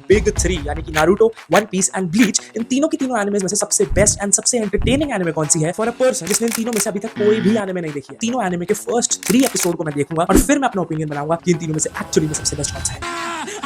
Big 3 यानी कि Naruto, One Piece and Bleach, इन तीनों की तीनों एनिमेज में से सबसे बेस्ट एंड सबसे एंटरटेनिंग एनिमे कौन सी है फॉर अ पर्सन जिसने इन तीनों में से अभी तक कोई भी एनिमे नहीं देखी है। तीनों एनिमे के फर्स्ट 3 एपिसोड को मैं देखूंगा और फिर मैं अपना ओपिनियन बनाऊंगा कि इन तीनों में से एक्चुअली में सबसे बेस्ट कौन सा है।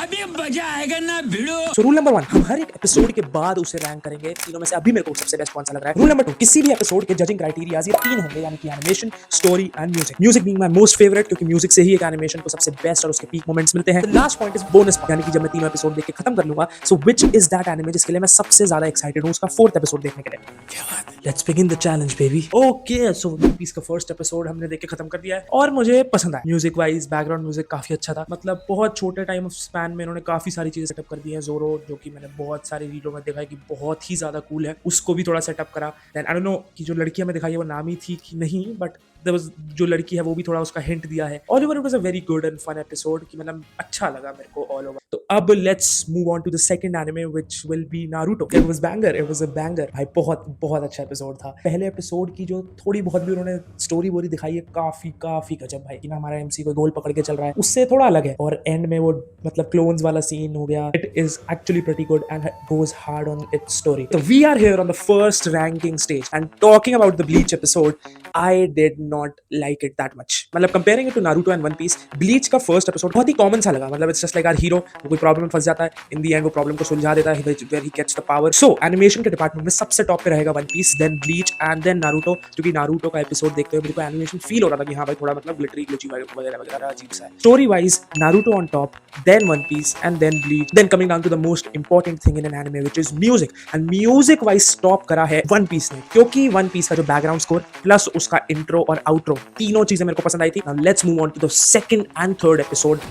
अभी मजा आएगा ना भिड़ो। So, रूल नंबर 1, हम हर एक एपिसोड के बाद उसे रैंक करेंगे तीनों में से अभी मेरे को सबसे बेस्ट कौन सा लग रहा है। रूल नंबर 2, किसी भी एपिसोड के जजिंग क्राइटेरियाज ये 3 होंगे यानी कि animation, story and music. Music being my most favourite क्योंकि म्यूजिक से ही एक एनिमेशन को सबसे बेस्ट और उसके पीक मोमेंट्स मिलते हैं। लास्ट पॉइंट इज बोनस यानी कि जब मैं तीनों एपिसोड देख के खत्म कर लूंगा, so which is that anime जिसके लिए मैं सबसे ज्यादा एक्साइटेड हूं उसका 4th एपिसोड देखने के लिए। क्या बात है, let's begin the challenge baby. Okay, so One Piece का फर्स्ट एपिसोड हमने देख के खत्म कर दिया है और मुझे पसंद आया। म्यूजिक वाइज बैकग्राउंड म्यूजिक काफी अच्छा था, मतलब बहुत छोटे टाइम ऑफ स्पैन में इन्होंने काफी सारी चीजें सेटअप कर दी है। जोरो जो कि मैंने बहुत सारी रीलों में देखा है कि बहुत ही ज्यादा कूल है, उसको भी थोड़ा सेटअप करा। देन आई डोंट नो कि जो लड़की हमें दिखाई है वो नामी थी कि नहीं, बट जो लड़की है वो भी थोड़ा उसका हिंट दिया है। All over it was a very good and fun episode कि मतलब अच्छा लगा मेरे को ऑल ओवर। तो अब let's move on to the second anime which will be Naruto. It was banger, it was a banger भाई, बहुत बहुत अच्छा एपिसोड था। पहले एपिसोड की जो थोड़ी बहुत भी उन्होंने स्टोरी बोरी दिखाई है काफी काफी गजब भाई, कि ना हमारा एमसी कोई गोल पकड़ के चल रहा है उससे थोड़ा अलग है। और एंड में वो मतलब क्लोन्स वाला सीन हो गया, it is actually pretty good and goes hard on its story. So we are here on the first ranking stage and talking about the Bleach episode, I did not like it that much. मतलब comparing it to Naruto and One Piece, Bleach का first episode बहुत ही common सा लगा। मतलब it's just like our hero, वो कोई problem में फंस जाता है, in the end वो problem को सुलझा देता है, where he gets the power. So animation के डिपार्टमेंट में सबसे टॉप पे रहेगा One Piece, then Bleach and then Naruto, क्योंकि Naruto का एपिसोड देखते हुए मेरे को एनिमेशन फील हो रहा था कि हाँ भाई थोड़ा मतलब ग्लिटरी ग्लिची वगैरह वगैरह अजीब सा है। Story wise Naruto on top, then One Piece and then Bleach, then coming down to the most important thing in an anime which is music, and music wise stop करा है One Piece ने, क्योंकि One Piece का जो background score plus उसका intro और outro तीनों चीजें मेरे को पसंद आई थी। Now let's move on to the second and third episode.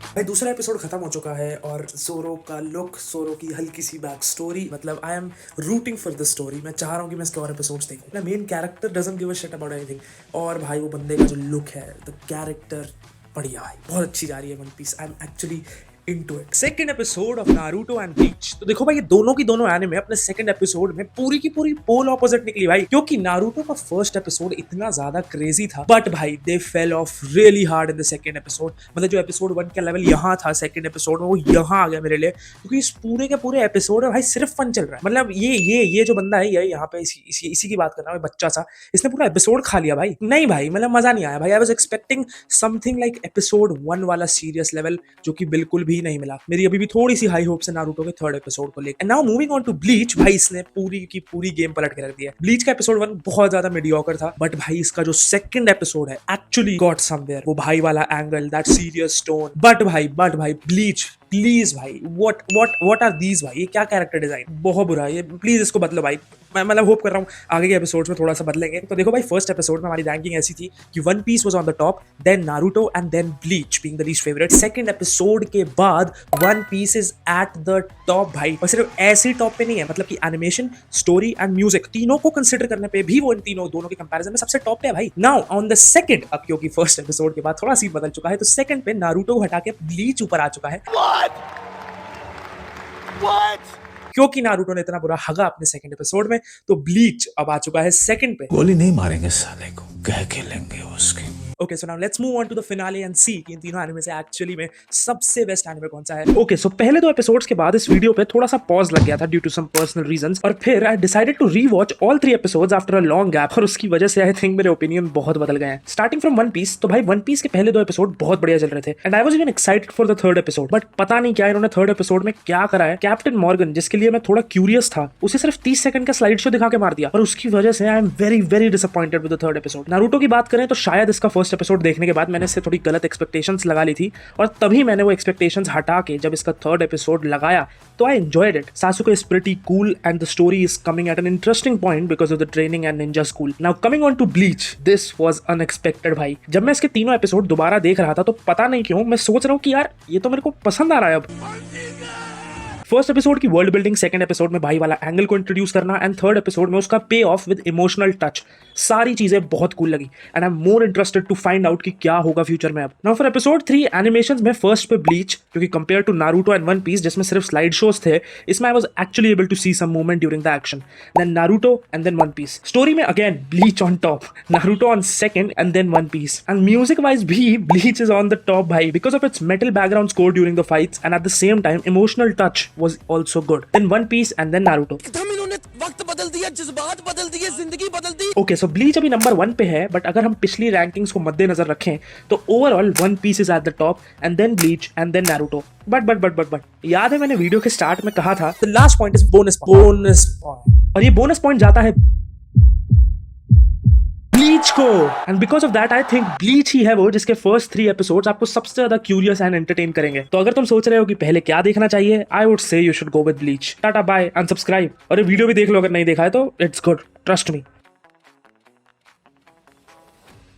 भाई दूसरा एपिसोड खत्म हो चुका है और जोरो का लुक, जोरो की हल्की सी बैक स्टोरी, मतलब I am rooting for the story. मैं चाह रहा हूँ कि मैं इसके और एपिसोड्स देखूं। ना main character doesn't give a shit about anything, और भाई वो बंदे का जो लुक है, द कैरेक्टर बढ़िया भाई, बहुत अच्छी जा रही है one piece. I am actually into it. Second episode of Naruto and Bleach. तो देखो भाई ये दोनों की दोनों एनिमे अपने सेकंड एपिसोड में पूरी की पूरी पोल ऑपोजिट निकली भाई, क्योंकि नारुतो का फर्स्ट एपिसोड इतना ज्यादा क्रेजी था बट भाई they fell off really hard in the second episode. मतलब जो एपिसोड 1 का लेवल यहाँ था सेकंड एपिसोड में वो यहाँ आ गया मेरे लिए, क्योंकि इस पूरे के पूरे एपिसोड में भाई सिर्फ फन चल रहा है। मतलब ये जो बंदा है, ये यहाँ पे इसी की बात कर रहा हूँ, बच्चा सा, इसने पूरा एपिसोड खा लिया भाई। नहीं भाई मतलब मजा नहीं आया भाई। I was expecting something like episode 1 वाला सीरियस लेवल, जो कि बिल्कुल भी नहीं मिला। मेरी अभी भी थोड़ी सी हाई होप्स है नारुतो के थर्ड एपिसोड को लेकर। And now moving on to Bleach, भाई इसने पूरी की पूरी गेम पलट के रख दिया। ब्लीच का एपिसोड 1 बहुत ज्यादा मीडियोकर था, बट भाई इसका जो सेकंड एपिसोड है एक्चुअली गॉट समवेयर। वो भाई वाला angle, that serious tone, but भाई ब्लीच प्लीज भाई, व्हाट आर दीज भाई, ये क्या कैरेक्टर डिजाइन, बहुत बुरा है ये, प्लीज इसको बदलो भाई। मैं मतलब होप कर रहा हूँ आगे के एपिसोड्स में थोड़ा सा बदलेंगे। तो देखो भाई फर्स्ट एपिसोड में हमारी रैंकिंग ऐसी थी कि one piece was on the top, then Naruto and then Bleach being the least favourite. Second episode के बाद one piece is at the top भाई, और सिर्फ ऐसे टॉप पे नहीं है, मतलब कि एनिमेशन, स्टोरी एंड म्यूजिक तीनों को कंसिडर करने पे भी वो इन दोनों के कंपैरिजन में सबसे टॉप पे है भाई। नाउ ऑन द सेकंड, अब क्योंकि फर्स्ट एपिसोड के बाद थोड़ा सीन बदल चुका है, तो सेकंड पे नारुतो को हटा के ब्लीच ऊपर आ चुका है। What? क्योंकि नारुतो ने इतना बुरा हगा अपने सेकंड एपिसोड में, तो ब्लीच अब आ चुका है सेकंड पे। गोली नहीं मारेंगे साले को, कह के लेंगे उसकी। Okay so now let's move on to the finale and see कि इन तीनों एनिमे से एक्चुअली में सबसे बेस्ट एनिमे कौन सा है। ओके सो पहले 2 एपिसोड्स के बाद इस वीडियो पे थोड़ा सा पॉज लग गया था due to some personal reasons, और फिर I decided to rewatch all 3 episodes after a long gap, और उसकी वजह से आई थिंक मेरे ओपिनियन बहुत बदल गए हैं। स्टार्टिंग फ्रॉम वन पीस, तो भाई वन पीस के पहले 2 एपिसोड बहुत बढ़िया चल रहे थे and I was even excited for the third episode, but पता नहीं क्या इन्होंने थर्ड एपिसोड में क्या करा है। कैप्टन मॉर्गन, जिसके लिए मैं थोड़ा क्यूरियस था, उसे सिर्फ 30 सेकंड का स्लाइड शो दिखा के मार दिया, और उसकी वजह से I am very very disappointed with the third episode. Naruto की बात करें तो शायद इसका फर्स्ट एपिसोड देखने के बाद मैंने इससे थोड़ी गलत एक्सपेक्टेशंस लगा ली थी, और तभी मैंने वो एक्सपेक्टेशंस हटा के जब इसका थर्ड एपिसोड लगाया तो I enjoyed it. Sasuke is pretty cool and the story is coming at an interesting point because of the training and ninja school. Now coming on to Bleach, this was unexpected भाई। जब मैं इसके तीनों episode दोबारा देख रहा था तो पता नहीं क्यों मैं सोच रहा हूँ कि यार ये तो मेरे को पसंद आ रहा है अब। फर्स्ट एपिसोड की वर्ल्ड बिल्डिंग, सेकंड एपिसोड में भाई वाला एंगल को इंट्रोड्यूस करना एंड थर्ड एपिसोड में उसका पे ऑफ विद इमोशनल टच, सारी चीजें बहुत कूल लगी and I am more interested to find out कि क्या होगा फ्यूचर में अब। नाउ फॉर एपिसोड 3 एनिमेशंस में फर्स्ट पे ब्लीच, क्योंकि compare to Naruto and One Piece जिसमें सिर्फ स्लाइड शोज थे, इसमें I was actually able to see some movement during the action. Then Naruto and then One Piece. Story में again Bleach on top, Naruto on second and then One Piece. And music wise भी Bleach is on the top भाई, because of its metal background score during the fights and at the same time emotional touch was also good. Then One Piece and then Naruto. एकदम इन्होंने वक्त बदल दिया, जज्बात बदल दिए, जिंदगी बदल दी। Okay, so Bleach अभी नंबर 1 पे है, बट अगर हम पिछली रैंकिंग्स को मद्देनजर रखें तो overall One Piece is at the top and then Bleach and then Naruto. But याद है मैंने वीडियो के स्टार्ट में कहा था The last point is bonus point. और ये बोनस पॉइंट जाता है ब्लीच को, and because of that I think Bleach ही है वो जिसके फर्स्ट 3 एपिसोड्स आपको सबसे ज्यादा क्यूरियस एंड एंटरटेन करेंगे। तो अगर तुम सोच रहे हो कि पहले क्या देखना चाहिए, I would say you should go with Bleach. Tata bye, unsubscribe, और ये वीडियो भी देख लो अगर नहीं देखा है तो, इट्स गुड, ट्रस्ट मी।